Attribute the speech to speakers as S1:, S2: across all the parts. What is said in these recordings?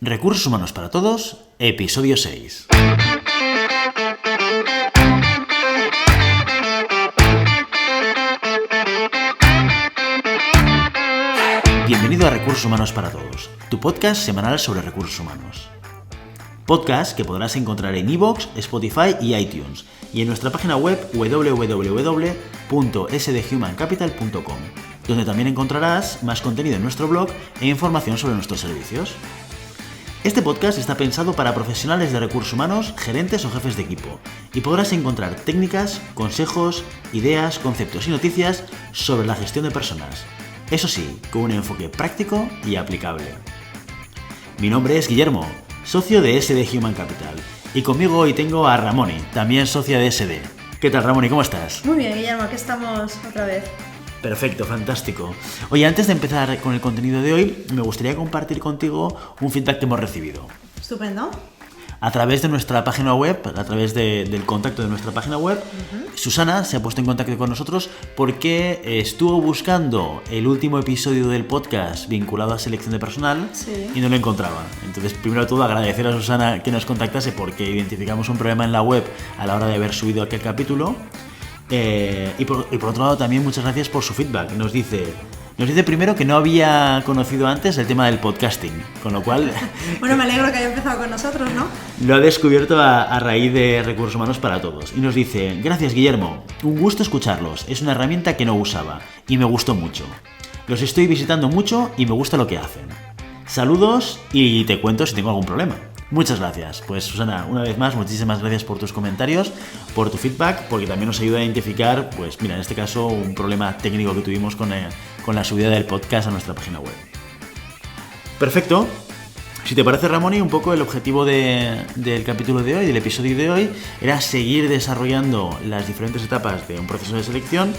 S1: Recursos Humanos para Todos, episodio 6. Bienvenido a Recursos Humanos para Todos, tu podcast semanal sobre recursos humanos. Podcast que podrás encontrar en iVoox, Spotify y iTunes, y en nuestra página web www.sdhumancapital.com, donde también encontrarás más contenido en nuestro blog e información sobre nuestros servicios. Este podcast está pensado para profesionales de recursos humanos, gerentes o jefes de equipo, y podrás encontrar técnicas, consejos, ideas, conceptos y noticias sobre la gestión de personas. Eso sí, con un enfoque práctico y aplicable. Mi nombre es Guillermo, socio de SD Human Capital, y conmigo hoy tengo a Ramoni, también socia de SD. ¿Qué tal, Ramoni? ¿Cómo estás?
S2: Muy bien, Guillermo, aquí estamos otra vez.
S1: Perfecto, fantástico. Oye, antes de empezar con el contenido de hoy, me gustaría compartir contigo un feedback que hemos recibido.
S2: Estupendo.
S1: A través de nuestra página web, a través del contacto de nuestra página web, Susana se ha puesto en contacto con nosotros porque estuvo buscando el último episodio del podcast vinculado a selección de personal y no lo encontraba. Entonces, primero de todo, agradecer a Susana que nos contactase porque identificamos un problema en la web a la hora de haber subido aquel capítulo. Y por otro lado, también muchas gracias por su feedback. Nos dice primero que no había conocido antes el tema del podcasting, con lo cual...
S2: Bueno, me alegro que haya empezado con nosotros, ¿no?
S1: Lo ha descubierto a raíz de Recursos Humanos para Todos. Y nos dice: gracias, Guillermo, un gusto escucharlos. Es una herramienta que no usaba y me gustó mucho. Los estoy visitando mucho y me gusta lo que hacen. Saludos y te cuento si tengo algún problema. Muchas gracias. Pues Susana, una vez más, muchísimas gracias por tus comentarios, por tu feedback, porque también nos ayuda a identificar, pues mira, en este caso, un problema técnico que tuvimos con la subida del podcast a nuestra página web. Perfecto. Si te parece, Ramoni, un poco el objetivo del capítulo de hoy, del episodio de hoy, era seguir desarrollando las diferentes etapas de un proceso de selección.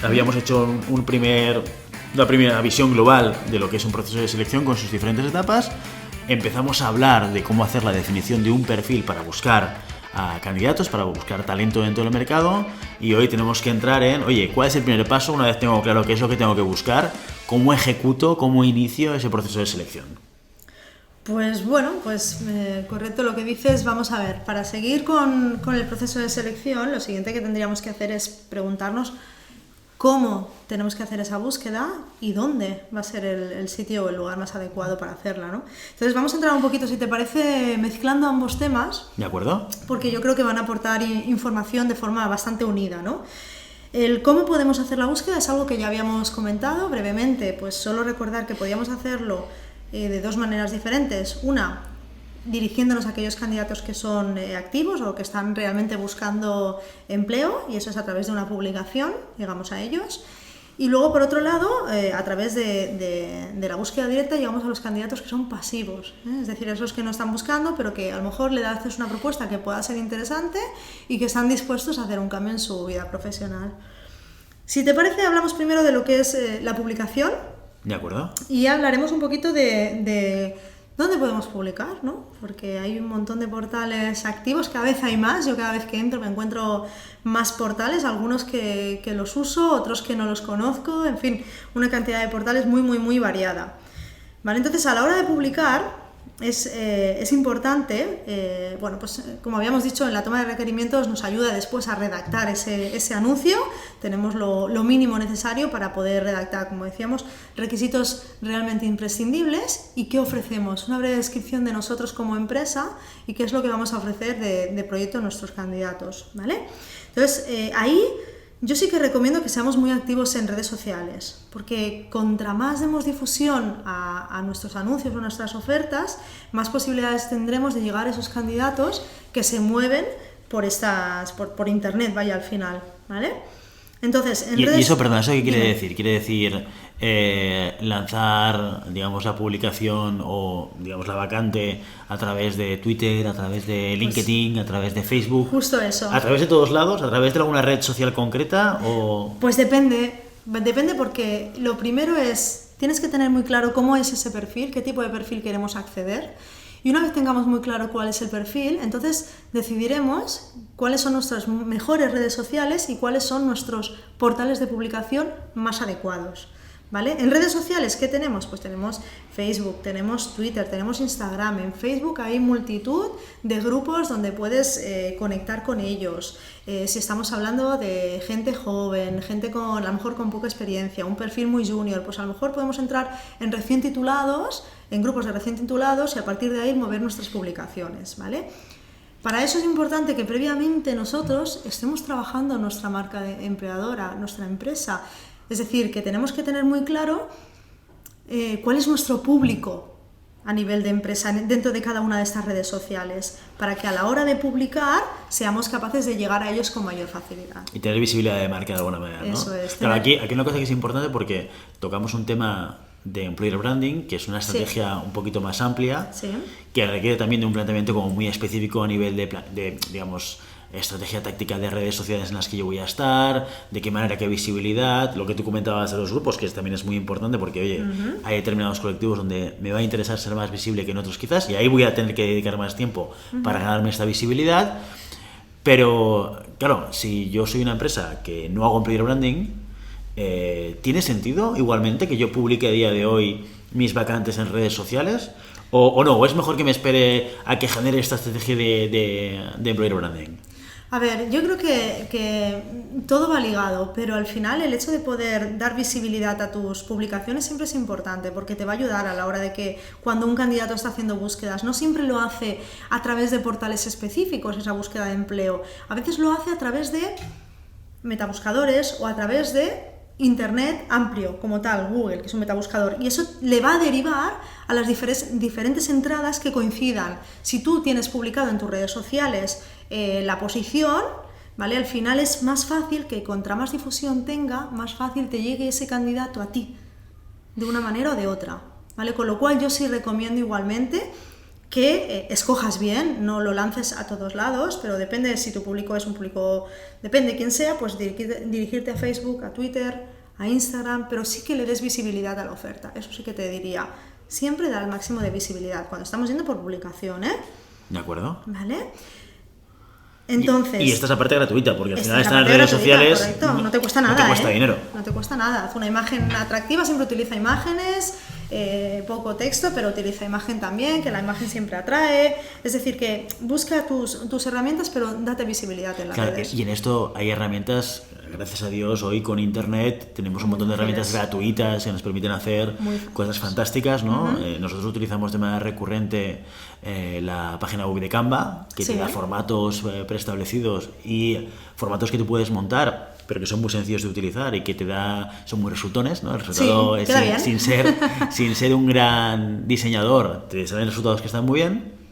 S1: Habíamos hecho una primera visión global de lo que es un proceso de selección con sus diferentes etapas. Empezamos a hablar de cómo hacer la definición de un perfil para buscar a candidatos, para buscar talento dentro del mercado, y hoy tenemos que entrar en, oye, ¿cuál es el primer paso? Una vez tengo claro qué es lo que tengo que buscar, ¿cómo ejecuto, cómo inicio ese proceso de selección?
S2: Pues bueno, correcto lo que dices. Vamos a ver, para seguir con el proceso de selección, lo siguiente que tendríamos que hacer es preguntarnos cómo tenemos que hacer esa búsqueda y dónde va a ser el sitio o el lugar más adecuado para hacerla, ¿no? Entonces vamos a entrar un poquito, si te parece, mezclando ambos temas.
S1: ¿De acuerdo?
S2: Porque yo creo que van a aportar información de forma bastante unida, ¿no? El cómo podemos hacer la búsqueda es algo que ya habíamos comentado brevemente, pues solo recordar que podíamos hacerlo de dos maneras diferentes. Una, dirigiéndonos a aquellos candidatos que son activos o que están realmente buscando empleo, y eso es a través de una publicación, llegamos a ellos. Y luego, por otro lado, a través de la búsqueda directa llegamos a los candidatos que son pasivos, es decir, esos que no están buscando, pero que a lo mejor le haces una propuesta que pueda ser interesante y que están dispuestos a hacer un cambio en su vida profesional. Si te parece, hablamos primero de lo que es la publicación.
S1: De acuerdo.
S2: Y hablaremos un poquito de ¿dónde podemos publicar?, ¿no? Porque hay un montón de portales activos, cada vez hay más. Yo cada vez que entro me encuentro más portales, algunos que los uso, otros que no los conozco, en fin, una cantidad de portales muy variada. ¿Vale? Entonces, a la hora de publicar es importante, como habíamos dicho, en la toma de requerimientos nos ayuda después a redactar ese anuncio. Tenemos lo mínimo necesario para poder redactar, como decíamos, requisitos realmente imprescindibles y qué ofrecemos, una breve descripción de nosotros como empresa y qué es lo que vamos a ofrecer de proyecto a nuestros candidatos, ¿vale? Entonces, ahí yo sí que recomiendo que seamos muy activos en redes sociales, porque contra más demos difusión a nuestros anuncios o nuestras ofertas, más posibilidades tendremos de llegar a esos candidatos que se mueven por internet, vaya, al final, ¿vale? Entonces,
S1: ¿Y eso, perdón, eso qué quiere decir? ¿Quiere decir lanzar, digamos, la publicación o, digamos, la vacante a través de Twitter, a través de LinkedIn, a través de Facebook?
S2: Justo eso.
S1: ¿A través de todos lados? ¿A través de alguna red social concreta? O...
S2: Pues depende porque lo primero es, tienes que tener muy claro cómo es ese perfil, qué tipo de perfil queremos acceder. Y una vez tengamos muy claro cuál es el perfil, entonces decidiremos cuáles son nuestras mejores redes sociales y cuáles son nuestros portales de publicación más adecuados, ¿vale? En redes sociales, ¿qué tenemos? Pues tenemos Facebook, tenemos Twitter, tenemos Instagram. En Facebook hay multitud de grupos donde puedes conectar con ellos. Si estamos hablando de gente joven, gente a lo mejor con poca experiencia, un perfil muy junior, pues a lo mejor podemos entrar en recién titulados, en grupos de recién titulados y a partir de ahí mover nuestras publicaciones, ¿vale? Para eso es importante que previamente nosotros estemos trabajando nuestra marca empleadora, nuestra empresa. Es decir, que tenemos que tener muy claro cuál es nuestro público a nivel de empresa dentro de cada una de estas redes sociales, para que a la hora de publicar seamos capaces de llegar a ellos con mayor facilidad.
S1: Y tener visibilidad de marca de alguna manera, ¿no?
S2: Eso es.
S1: Claro, aquí hay una cosa que es importante porque tocamos un tema de employer branding, que es una estrategia un poquito más amplia, que requiere también de un planteamiento como muy específico a nivel de digamos, estrategia táctica de redes sociales en las que yo voy a estar, de qué manera, qué visibilidad, lo que tú comentabas de los grupos, que también es muy importante porque, oye, hay determinados colectivos donde me va a interesar ser más visible que en otros quizás, y ahí voy a tener que dedicar más tiempo para ganarme esta visibilidad. Pero, claro, si yo soy una empresa que no hago employer branding, ¿tiene sentido igualmente que yo publique a día de hoy mis vacantes en redes sociales? ¿O no? ¿O es mejor que me espere a que genere esta estrategia de employer branding?
S2: A ver, yo creo que todo va ligado, pero al final el hecho de poder dar visibilidad a tus publicaciones siempre es importante porque te va a ayudar a la hora de que cuando un candidato está haciendo búsquedas, no siempre lo hace a través de portales específicos esa búsqueda de empleo, a veces lo hace a través de metabuscadores o a través de Internet amplio, como tal, Google, que es un metabuscador, y eso le va a derivar a las diferentes entradas que coincidan. Si tú tienes publicado en tus redes sociales la posición, ¿vale? Al final es más fácil que contra más difusión tenga, más fácil te llegue ese candidato a ti, de una manera o de otra, ¿vale? Con lo cual yo sí recomiendo igualmente que escojas bien, no lo lances a todos lados, pero depende si tu público es un público, depende de quién sea, pues dirigirte a Facebook, a Twitter, a Instagram, pero sí que le des visibilidad a la oferta, eso sí que te diría, siempre da el máximo de visibilidad, cuando estamos yendo por publicación, ¿eh?
S1: ¿De acuerdo?
S2: ¿Vale? Entonces,
S1: y esta es la parte gratuita, porque al final están en redes sociales.
S2: Correcto, no te cuesta nada.
S1: No te cuesta dinero.
S2: No te cuesta nada. Haz una imagen atractiva, siempre utiliza imágenes, poco texto, pero utiliza imagen también, que la imagen siempre atrae. Es decir, que busca tus herramientas, pero date visibilidad en las redes.
S1: Y en esto hay herramientas, gracias a Dios, hoy con Internet tenemos un montón de herramientas gratuitas que nos permiten hacer cosas fantásticas, ¿no? Nosotros utilizamos de manera recurrente la página web de Canva, que te da formatos preestablecidos y formatos que tú puedes montar, pero que son muy sencillos de utilizar y que son muy resultones, ¿no? El resultado sin ser un gran diseñador, te salen resultados que están muy bien.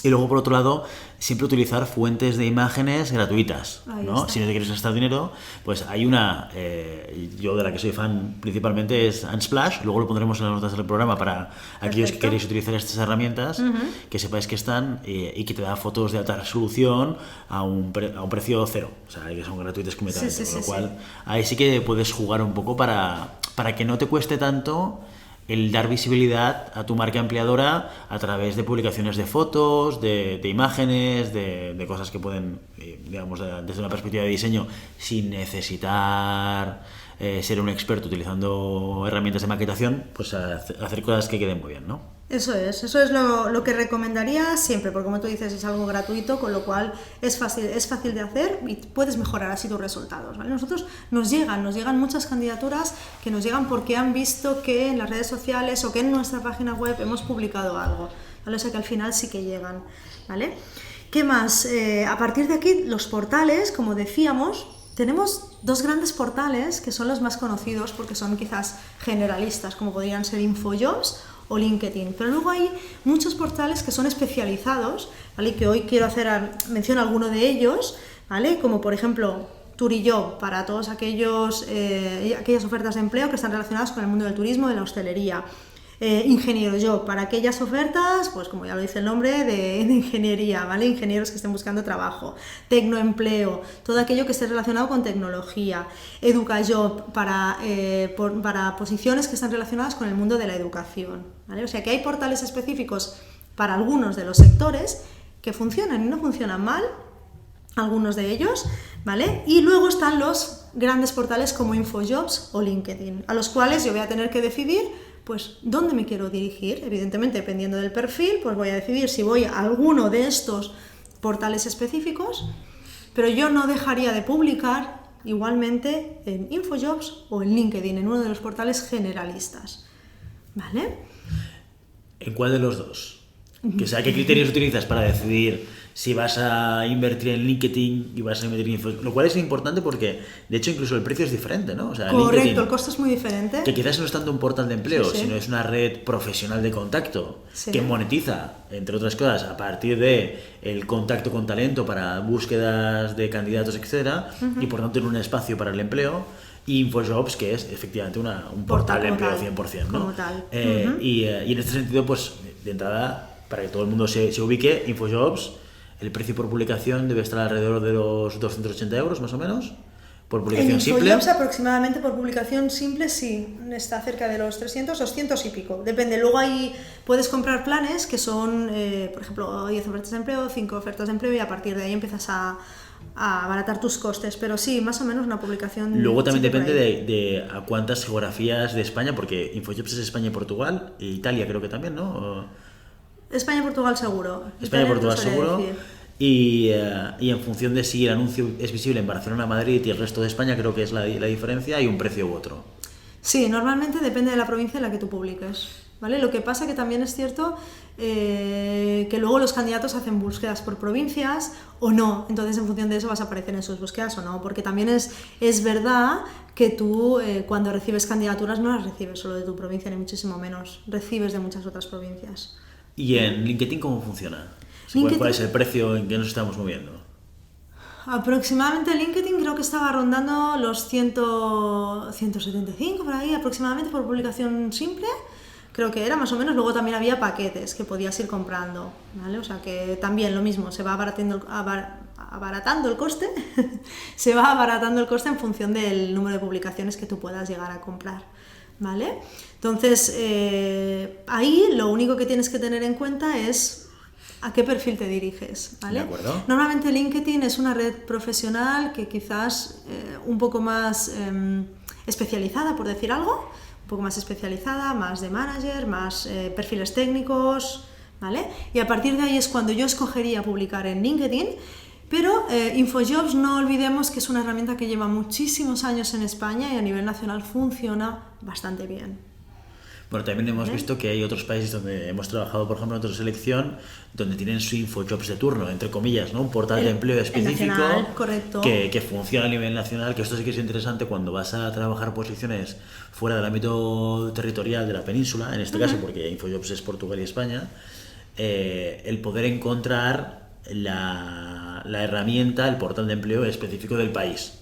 S1: Y luego, por otro lado, siempre utilizar fuentes de imágenes gratuitas, ¿no? Si no te quieres gastar dinero, pues hay una, yo de la que soy fan principalmente es Unsplash, luego lo pondremos en las notas del programa para aquellos que queréis utilizar estas herramientas, que sepáis que están y que te da fotos de alta resolución a un precio cero, o sea, que son gratuitas completamente, con lo cual ahí sí que puedes jugar un poco para que no te cueste tanto el dar visibilidad a tu marca empleadora a través de publicaciones de fotos, de imágenes, de cosas que pueden, digamos, desde una perspectiva de diseño, sin necesitar ser un experto utilizando herramientas de maquetación, pues hacer cosas que queden muy bien, ¿no?
S2: Eso es lo que recomendaría siempre, porque como tú dices es algo gratuito, con lo cual es fácil de hacer y puedes mejorar así tus resultados, ¿vale? Nosotros nos llegan muchas candidaturas que nos llegan porque han visto que en las redes sociales o que en nuestra página web hemos publicado algo, ¿vale? O sea que al final sí que llegan, ¿vale? ¿Qué más? A partir de aquí los portales, como decíamos, tenemos dos grandes portales que son los más conocidos porque son quizás generalistas, como podrían ser InfoJobs o LinkedIn, pero luego hay muchos portales que son especializados, ¿vale? Que hoy quiero hacer mención a alguno de ellos, ¿vale? Como por ejemplo Turijob, para todos aquellas ofertas de empleo que están relacionadas con el mundo del turismo, de la hostelería. IngenierJob, para aquellas ofertas, pues como ya lo dice el nombre, de ingeniería, ¿vale? Ingenieros que estén buscando trabajo. Tecnoempleo, todo aquello que esté relacionado con tecnología. EducaJob, para posiciones que están relacionadas con el mundo de la educación, ¿vale? O sea que hay portales específicos para algunos de los sectores que funcionan y no funcionan mal, algunos de ellos, ¿vale? Y luego están los grandes portales como InfoJobs o LinkedIn, a los cuales yo voy a tener que decidir pues dónde me quiero dirigir. Evidentemente, dependiendo del perfil, pues voy a decidir si voy a alguno de estos portales específicos, pero yo no dejaría de publicar igualmente en InfoJobs o en LinkedIn, en uno de los portales generalistas, ¿vale?
S1: ¿En cuál de los dos? Que sea, ¿qué criterios utilizas para decidir si vas a invertir en LinkedIn y vas a invertir en InfoJobs? Lo cual es importante porque, de hecho, incluso el precio es diferente, ¿no? O sea,
S2: Correcto,
S1: LinkedIn,
S2: el costo es muy diferente.
S1: que quizás no es tanto un portal de empleo,
S2: Sí.
S1: sino es una red profesional de contacto
S2: Sí.
S1: que monetiza, entre otras cosas, a partir de el contacto con talento para búsquedas de candidatos, etcétera, y por tanto tiene un espacio para el empleo. Y InfoJobs, que es efectivamente un portal de empleo 100%, ¿no?
S2: Como tal.
S1: Y en este sentido, pues, de entrada, para que todo el mundo se ubique, InfoJobs, el precio por publicación debe estar alrededor de los 280 euros, más o menos, por publicación
S2: En
S1: simple.
S2: InfoJobs aproximadamente por publicación simple sí, está cerca de los 300, 200 y pico, depende. Luego ahí puedes comprar planes que son, por ejemplo, 10 ofertas de empleo, 5 ofertas de empleo y a partir de ahí empiezas a abaratar tus costes, pero sí, más o menos una publicación.
S1: Luego también
S2: simple por
S1: depende
S2: ahí.
S1: de a cuántas geografías de España, porque InfoJobs es España y Portugal, e Italia creo que también, ¿no?
S2: España y Portugal seguro.
S1: España y
S2: Italia no
S1: Portugal
S2: sabría
S1: seguro.
S2: decir.
S1: Y en función de si el anuncio es visible en Barcelona, Madrid y el resto de España, creo que es la diferencia, hay un precio u otro.
S2: Sí, normalmente depende de la provincia en la que tú publiques, ¿vale? Lo que pasa que también es cierto que luego los candidatos hacen búsquedas por provincias o no, entonces en función de eso vas a aparecer en sus búsquedas o no, porque también es verdad que tú cuando recibes candidaturas no las recibes solo de tu provincia, ni muchísimo menos, recibes de muchas otras provincias.
S1: ¿Y en LinkedIn cómo funciona?
S2: LinkedIn-
S1: ¿Cuál es el precio en que nos estamos moviendo?
S2: Aproximadamente LinkedIn creo que estaba rondando los 175 por ahí, aproximadamente por publicación simple, creo que era más o menos. Luego también había paquetes que podías ir comprando, ¿vale? O sea que también lo mismo, se va abaratando el coste, se va abaratando el coste en función del número de publicaciones que tú puedas llegar a comprar, ¿vale? Entonces, ahí lo único que tienes que tener en cuenta es a qué perfil te diriges, ¿vale?
S1: De acuerdo.
S2: Normalmente LinkedIn es una red profesional que quizás un poco más especializada, por decir algo, un poco más especializada, más de manager, más perfiles técnicos, ¿vale? Y a partir de ahí es cuando yo escogería publicar en LinkedIn, pero InfoJobs no olvidemos que es una herramienta que lleva muchísimos años en España y a nivel nacional funciona bastante bien.
S1: Bueno, también hemos visto que hay otros países donde hemos trabajado, por ejemplo, en otra selección, donde tienen su InfoJobs de turno, entre comillas, ¿no? Un portal de empleo específico
S2: nacional, correcto.
S1: que funciona a nivel nacional, que esto sí que es interesante cuando vas a trabajar posiciones fuera del ámbito territorial de la península, en este caso porque InfoJobs es Portugal y España, el poder encontrar la herramienta, el portal de empleo específico del país.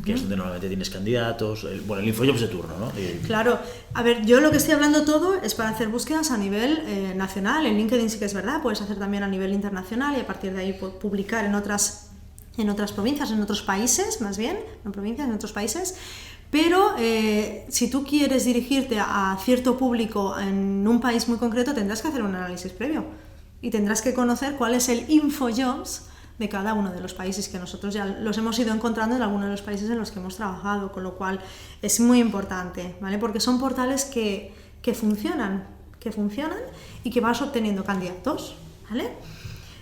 S1: Que es donde normalmente tienes candidatos, el InfoJobs de turno, ¿no?
S2: Claro, a ver, yo lo que estoy hablando todo es para hacer búsquedas a nivel nacional. En LinkedIn sí que es verdad, puedes hacer también a nivel internacional y a partir de ahí publicar en otras provincias, en otros países, más bien, no provincias, en otros países. Pero si tú quieres dirigirte a cierto público en un país muy concreto, tendrás que hacer un análisis previo y tendrás que conocer cuál es el InfoJobs de cada uno de los países, que nosotros ya los hemos ido encontrando en algunos de los países en los que hemos trabajado, con lo cual es muy importante, ¿vale? Porque son portales que funcionan y que vas obteniendo candidatos, ¿vale?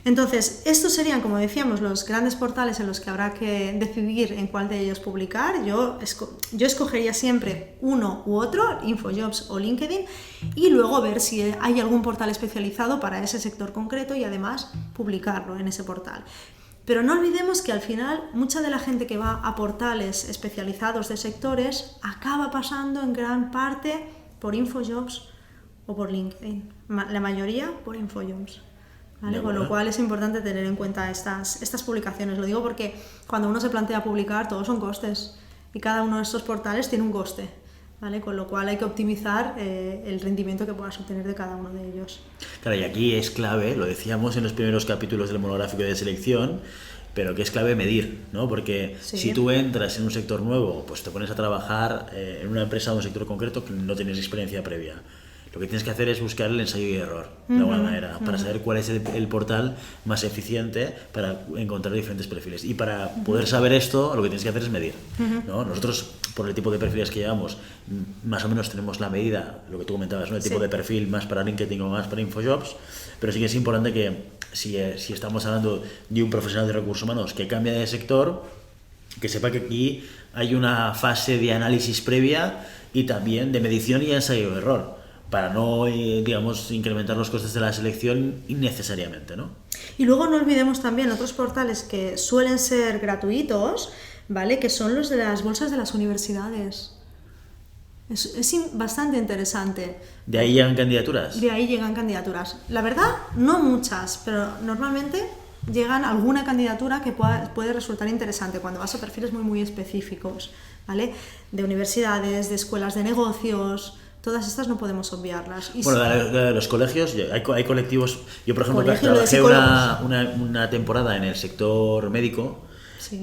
S2: Entonces, estos serían, como decíamos, los grandes portales en los que habrá que decidir en cuál de ellos publicar. Yo escogería siempre uno u otro, InfoJobs o LinkedIn, y luego ver si hay algún portal especializado para ese sector concreto y además publicarlo en ese portal. Pero no olvidemos que al final mucha de la gente que va a portales especializados de sectores acaba pasando en gran parte por InfoJobs o por LinkedIn. La mayoría por InfoJobs. ¿Vale? Con lo cual es importante tener en cuenta estas publicaciones. Lo digo porque cuando uno se plantea publicar, todos son costes y cada uno de estos portales tiene un coste, ¿vale? Con lo cual hay que optimizar el rendimiento que puedas obtener de cada uno de ellos.
S1: Claro, y aquí es clave, lo decíamos en los primeros capítulos del monográfico de selección, pero que es clave medir, ¿no? Porque
S2: Sí.
S1: si tú entras en un sector nuevo, pues te pones a trabajar en una empresa o un sector concreto que no tienes experiencia previa. Lo que tienes que hacer es buscar el ensayo y error, de alguna manera, para saber cuál es el portal más eficiente para encontrar diferentes perfiles. Y para poder saber esto, lo que tienes que hacer es medir, ¿no? Nosotros, por el tipo de perfiles que llevamos, más o menos tenemos la medida, lo que tú comentabas, ¿no? El tipo de perfil más para LinkedIn o más para InfoJobs, pero sí que es importante que si estamos hablando de un profesional de recursos humanos que cambia de sector, que sepa que aquí hay una fase de análisis previa y también de medición y ensayo-error, para no, digamos, incrementar los costes de la selección innecesariamente, ¿no?
S2: Y luego no olvidemos también otros portales que suelen ser gratuitos, ¿vale? Que son los de las bolsas de las universidades. Es bastante interesante.
S1: ¿De ahí llegan candidaturas?
S2: De ahí llegan candidaturas. La verdad, no muchas, pero normalmente llegan alguna candidatura que puede resultar interesante cuando vas a perfiles muy, muy específicos, ¿vale? De universidades, de escuelas de negocios. Todas estas no podemos obviarlas. Y
S1: bueno, de los colegios, hay colectivos. Yo, por ejemplo,
S2: colegio,
S1: trabajé una temporada en el sector médico, sí.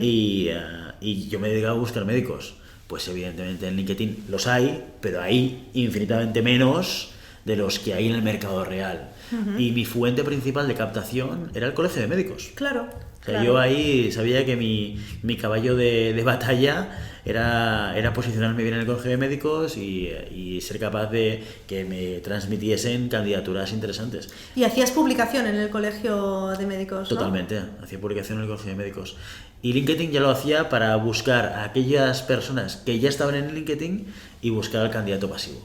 S1: Y yo me dedicaba a buscar médicos. Pues evidentemente en LinkedIn los hay, pero hay infinitamente menos de los que hay en el mercado real. Y mi fuente principal de captación era el colegio de médicos.
S2: Claro.
S1: O sea, yo ahí sabía que mi caballo de batalla era posicionarme bien en el colegio de médicos y ser capaz de que me transmitiesen candidaturas interesantes.
S2: ¿Y hacías publicación en el colegio de médicos?
S1: Totalmente, ¿no? Hacía publicación en el colegio de médicos. Y LinkedIn ya lo hacía para buscar a aquellas personas que ya estaban en LinkedIn y buscar al candidato pasivo.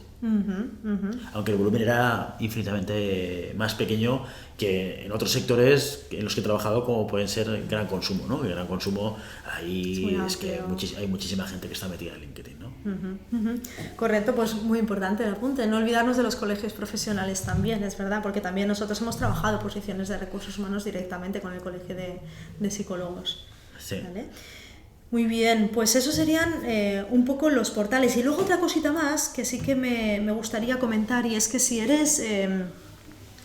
S1: Aunque el volumen era infinitamente más pequeño que en otros sectores en los que he trabajado, como pueden ser gran consumo, ¿no? En gran consumo ahí es que hay muchísima gente que está metida en LinkedIn, ¿no?
S2: Correcto, pues muy importante el apunte. No olvidarnos de los colegios profesionales también, es verdad, porque también nosotros hemos trabajado posiciones de recursos humanos directamente con el colegio de psicólogos.
S1: Sí.
S2: ¿Vale? Muy bien, pues esos serían un poco los portales. Y luego otra cosita más que sí que me gustaría comentar, y es que si eres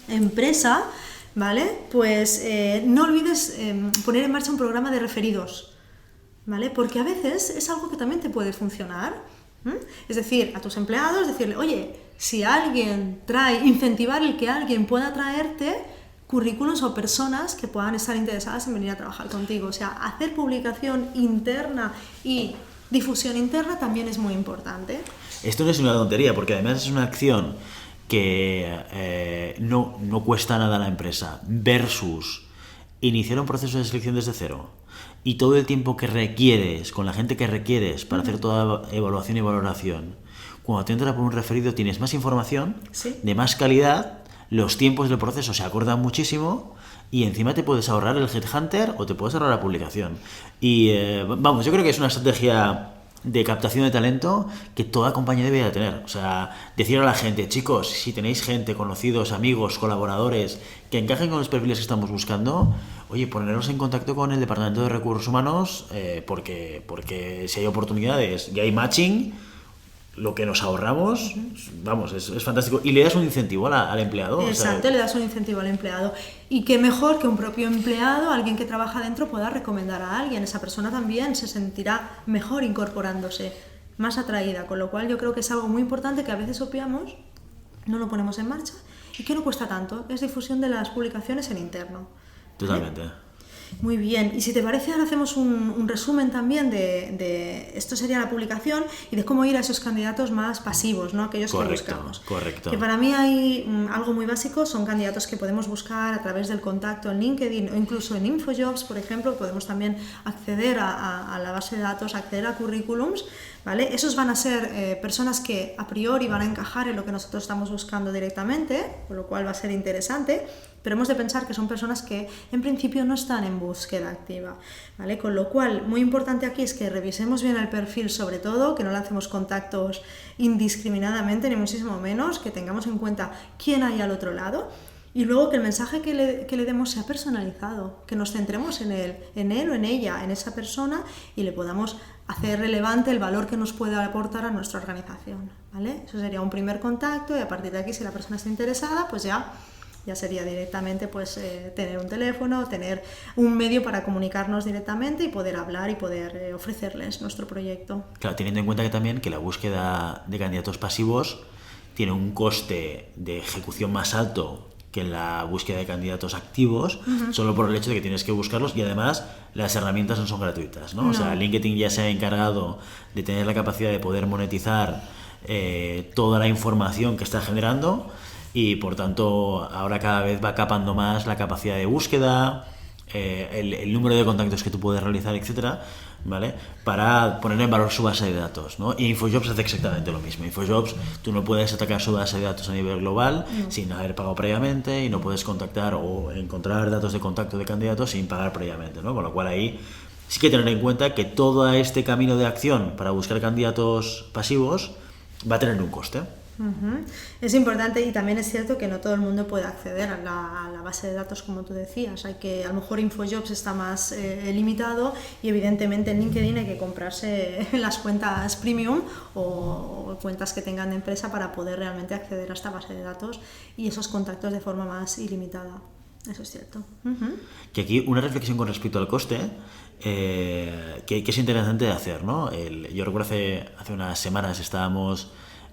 S2: empresa, ¿vale? Pues no olvides poner en marcha un programa de referidos, ¿vale? Porque a veces es algo que también te puede funcionar. Es decir, a tus empleados decirle, oye, si alguien incentivar el que alguien pueda traerte currículos o personas que puedan estar interesadas en venir a trabajar contigo. O sea, hacer publicación interna y difusión interna también es muy importante.
S1: Esto no es una tontería, porque además es una acción que no cuesta nada a la empresa, versus iniciar un proceso de selección desde cero y todo el tiempo que requieres, con la gente que requieres para hacer toda evaluación y valoración. Cuando te entras por un referido tienes más información,
S2: ¿sí?,
S1: de más calidad. Los tiempos del proceso se acortan muchísimo y encima te puedes ahorrar el headhunter o te puedes ahorrar la publicación. Y vamos, yo creo que es una estrategia de captación de talento que toda compañía debería tener. O sea, decir a la gente, chicos, si tenéis gente, conocidos, amigos, colaboradores que encajen con los perfiles que estamos buscando, oye, poneros en contacto con el Departamento de Recursos Humanos porque si hay oportunidades y hay matching, lo que nos ahorramos, vamos, es fantástico. Y le das un incentivo al empleado.
S2: Exacto, o sea, le das un incentivo al empleado. Y qué mejor que un propio empleado, alguien que trabaja dentro, pueda recomendar a alguien. Esa persona también se sentirá mejor incorporándose, más atraída. Con lo cual yo creo que es algo muy importante que a veces obviamos, no lo ponemos en marcha y que no cuesta tanto. Es difusión de las publicaciones en interno.
S1: Totalmente.
S2: Muy bien, y si te parece ahora hacemos un resumen también de esto sería la publicación y de cómo ir a esos candidatos más pasivos, ¿no? Aquellos que buscamos.
S1: Correcto.
S2: Que para mí hay algo muy básico, son candidatos que podemos buscar a través del contacto en LinkedIn o incluso en InfoJobs, por ejemplo, podemos también acceder a la base de datos, acceder a currículums, ¿vale? Esos van a ser personas que a priori van a encajar en lo que nosotros estamos buscando directamente, con lo cual va a ser interesante. Pero hemos de pensar que son personas que en principio no están en búsqueda activa, ¿vale? Con lo cual, muy importante aquí es que revisemos bien el perfil, sobre todo, que no lancemos contactos indiscriminadamente, ni muchísimo menos, que tengamos en cuenta quién hay al otro lado y luego que el mensaje que le demos sea personalizado, que nos centremos en él o en ella, en esa persona y le podamos hacer relevante el valor que nos pueda aportar a nuestra organización, ¿vale? Eso sería un primer contacto y a partir de aquí, si la persona está interesada, pues ya sería directamente pues tener un teléfono, tener un medio para comunicarnos directamente y poder hablar y poder ofrecerles nuestro proyecto.
S1: Claro, teniendo en cuenta que también que la búsqueda de candidatos pasivos tiene un coste de ejecución más alto que en la búsqueda de candidatos activos, solo por el hecho de que tienes que buscarlos, y además las herramientas no son gratuitas, ¿no?
S2: No.
S1: O sea, LinkedIn ya se ha encargado de tener la capacidad de poder monetizar toda la información que está generando, y por tanto ahora cada vez va capando más la capacidad de búsqueda, el número de contactos que tú puedes realizar, etcétera, ¿vale? Para poner en valor su base de datos, ¿no? Y InfoJobs hace exactamente lo mismo. InfoJobs, tú no puedes atacar su base de datos a nivel global sin haber pagado previamente, y no puedes contactar o encontrar datos de contacto de candidatos sin pagar previamente, ¿no? Con lo cual ahí sí que tener en cuenta que todo este camino de acción para buscar candidatos pasivos va a tener un coste.
S2: Es importante, y también es cierto que no todo el mundo puede acceder a la base de datos, como tú decías. Hay que, a lo mejor InfoJobs está más limitado, y evidentemente en LinkedIn hay que comprarse las cuentas premium o cuentas que tengan de empresa para poder realmente acceder a esta base de datos y esos contactos de forma más ilimitada. Eso es cierto.
S1: Que aquí una reflexión con respecto al coste, que es interesante de hacer, ¿no? Yo recuerdo hace unas semanas estábamos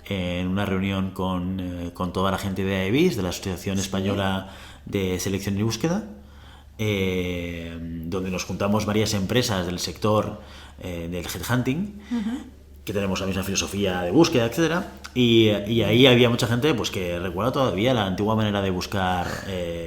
S1: en una reunión con toda la gente de AEBIS, de la Asociación Española de Selección y Búsqueda, donde nos juntamos varias empresas del sector del headhunting, que tenemos la misma filosofía de búsqueda, etcétera, y ahí había mucha gente pues que recuerda todavía la antigua manera de buscar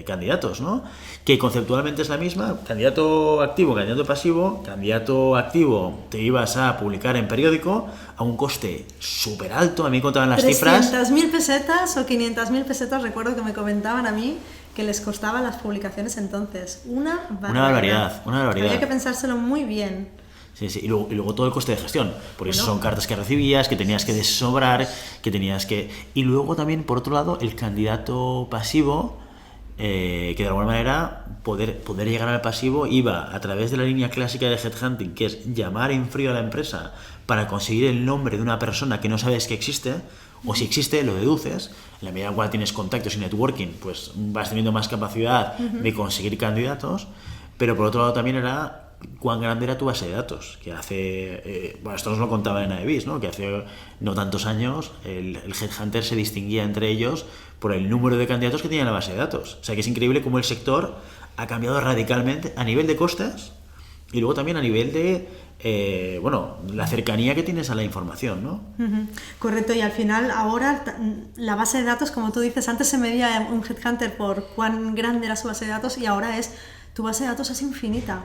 S1: candidatos, ¿no? Que conceptualmente es la misma: candidato activo, candidato pasivo. Candidato activo te ibas a publicar en periódico a un coste súper alto. A mí contaban las cifras.
S2: 300.000 pesetas o 500.000 pesetas, recuerdo que me comentaban a mí que les costaban las publicaciones entonces. Una barbaridad. Había que pensárselo muy bien.
S1: Sí, sí. Y luego todo el coste de gestión, porque eso son cartas que recibías, que tenías que desobrar, que tenías que... Y luego también, por otro lado, el candidato pasivo, que de alguna manera poder llegar al pasivo iba a través de la línea clásica de headhunting, que es llamar en frío a la empresa para conseguir el nombre de una persona que no sabes que existe, o si existe lo deduces. En la medida en la cual tienes contactos y networking, pues vas teniendo más capacidad de conseguir candidatos. Pero por otro lado también era cuán grande era tu base de datos, que hace, bueno, esto nos lo contaba en AEBIS, ¿no? Que hace no tantos años el headhunter se distinguía entre ellos por el número de candidatos que tenía en la base de datos. O sea que es increíble cómo el sector ha cambiado radicalmente a nivel de costes y luego también a nivel de la cercanía que tienes a la información, ¿no?
S2: Correcto, y al final ahora la base de datos, como tú dices, antes se medía un headhunter por cuán grande era su base de datos, y ahora tu base de datos es infinita.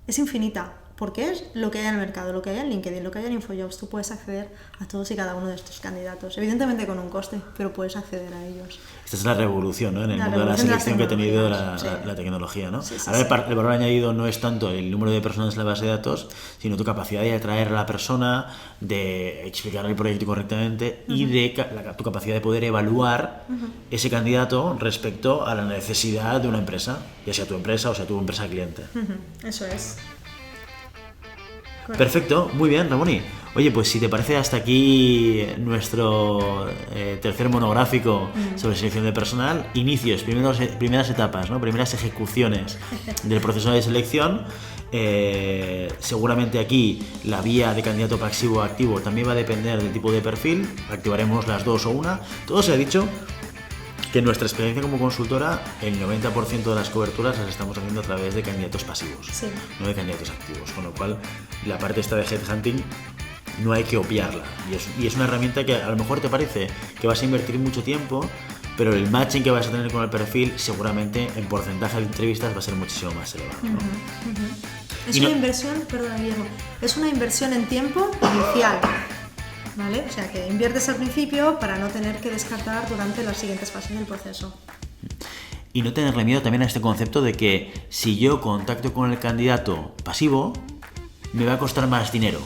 S2: Es infinita, porque es lo que hay en el mercado, lo que hay en LinkedIn, lo que hay en InfoJobs. Tú puedes acceder a todos y cada uno de estos candidatos, evidentemente con un coste, pero puedes acceder a ellos.
S1: Esta es la revolución, ¿no? En el mundo de la selección que ha tenido la tecnología, ¿no?
S2: Sí,
S1: ahora el valor añadido no es tanto el número de personas en la base de datos, sino tu capacidad de atraer a la persona, de explicar el proyecto correctamente y de tu capacidad de poder evaluar ese candidato respecto a la necesidad de una empresa, ya sea tu empresa o sea tu empresa cliente.
S2: Eso es. Correcto.
S1: Perfecto, muy bien, Ramoni. Oye, pues si te parece, hasta aquí nuestro tercer monográfico sobre selección de personal. Inicios, primeras etapas, ¿no? Primeras ejecuciones del proceso de selección. Seguramente aquí la vía de candidato pasivo o activo también va a depender del tipo de perfil. Activaremos las dos o una. Todo se ha dicho que en nuestra experiencia como consultora, el 90% de las coberturas las estamos haciendo a través de candidatos pasivos, no de candidatos activos, con lo cual la parte esta de headhunting no hay que obviarla, y es una herramienta que a lo mejor te parece que vas a invertir mucho tiempo, pero el matching que vas a tener con el perfil seguramente en porcentaje de entrevistas va a ser muchísimo más elevado, ¿no?
S2: Es una inversión, perdona Guillermo, es una inversión en tiempo inicial, ¿vale? O sea que inviertes al principio para no tener que descartar durante las siguientes fases del proceso.
S1: Y no tenerle miedo también a este concepto de que si yo contacto con el candidato pasivo, me va a costar más dinero,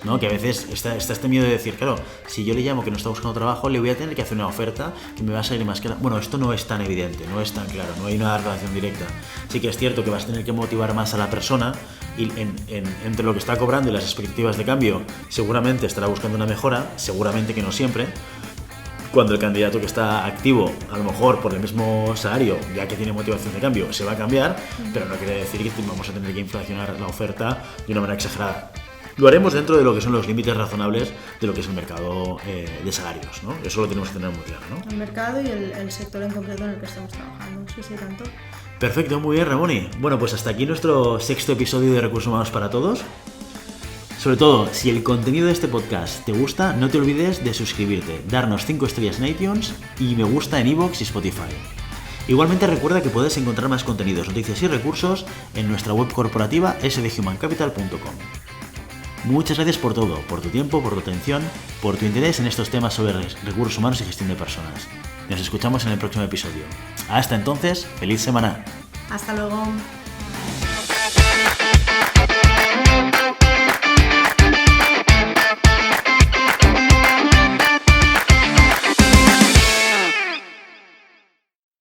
S1: ¿no? Que a veces está este miedo de decir, claro, si yo le llamo que no está buscando trabajo, le voy a tener que hacer una oferta que me va a salir más cara. Bueno, esto no es tan evidente, no es tan claro, no hay una relación directa. Sí que es cierto que vas a tener que motivar más a la persona, y entre lo que está cobrando y las expectativas de cambio, seguramente estará buscando una mejora, seguramente que no siempre. Cuando el candidato que está activo, a lo mejor por el mismo salario, ya que tiene motivación de cambio, se va a cambiar, pero no quiere decir que vamos a tener que inflacionar la oferta de una manera exagerada. Lo haremos dentro de lo que son los límites razonables de lo que es el mercado de salarios, ¿no? Eso lo tenemos que tener muy claro, ¿no?
S2: El mercado y el sector en concreto en el que estamos trabajando. Sí, tanto.
S1: Perfecto, muy bien, Ramoni. Bueno, pues hasta aquí nuestro 6º episodio de Recursos Humanos para Todos. Sobre todo, si el contenido de este podcast te gusta, no te olvides de suscribirte, darnos 5 estrellas en iTunes y me gusta en iVoox y Spotify. Igualmente recuerda que puedes encontrar más contenidos, noticias y recursos en nuestra web corporativa sdhumancapital.com. Muchas gracias por todo, por tu tiempo, por tu atención, por tu interés en estos temas sobre recursos humanos y gestión de personas. Nos escuchamos en el próximo episodio. Hasta entonces, feliz semana.
S2: Hasta luego.